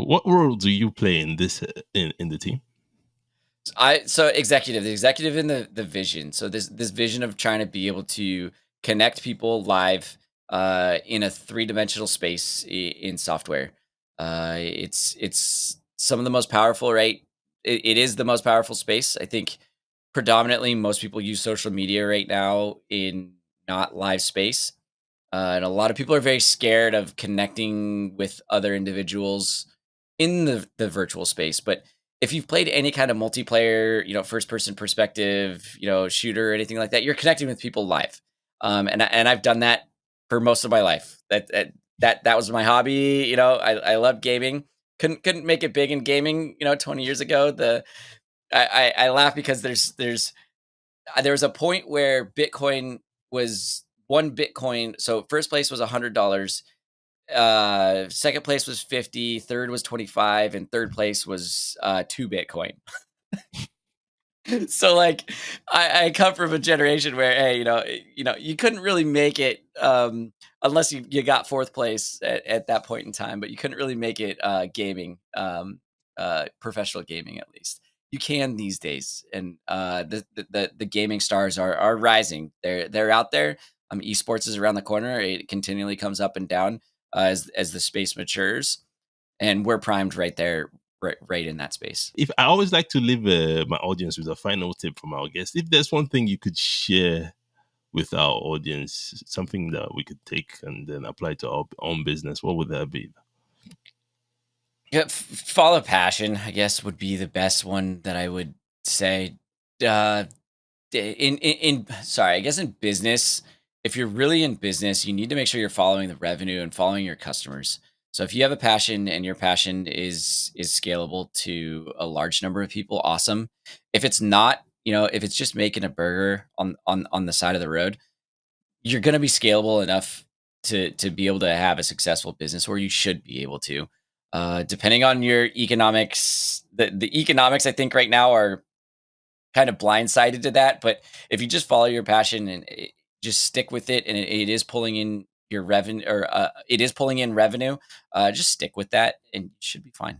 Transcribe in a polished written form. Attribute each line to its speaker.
Speaker 1: what role do you play in this in the team?
Speaker 2: So executive, the executive in the vision. So this vision of trying to be able to connect people live in a three-dimensional space in software. It's some of the most powerful, right? It is the most powerful space. I think predominantly most people use social media right now in not live space. And a lot of people are very scared of connecting with other individuals in the virtual space. But if you've played any kind of multiplayer, first person perspective, shooter or anything like that, you're connecting with people live. And I've done that for most of my life. That was my hobby. I loved gaming. Couldn't make it big in gaming. 20 years ago. I laugh because there was a point where Bitcoin was one Bitcoin. So first place was $100. Second place was 50, third was 25, and third place was 2 Bitcoin. So like I come from a generation where, hey, you couldn't really make it unless you got fourth place at that point in time, but you couldn't really make it gaming, professional gaming at least. You can these days, and the gaming stars are rising. They're out there. Esports is around the corner. It continually comes up and down as the space matures, and we're primed right there, right in that space.
Speaker 1: If I always like to leave my audience with a final tip from our guest, if there's one thing you could share with our audience, something that we could take and then apply to our own business, what would that be?
Speaker 2: Yeah, follow passion, I guess, would be the best one that I would say. Uh, sorry, I guess in business, if you're really in business, you need to make sure you're following the revenue and following your customers. So if you have a passion and your passion is scalable to a large number of people, awesome. If it's not, if it's just making a burger on the side of the road, you're going to be scalable enough to be able to have a successful business, or you should be able to. Depending on your economics, the economics I think right now are kind of blindsided to that. But if you just follow your passion and just stick with it, and it is pulling in your revenue, or it is pulling in revenue, just stick with that, and you should be fine.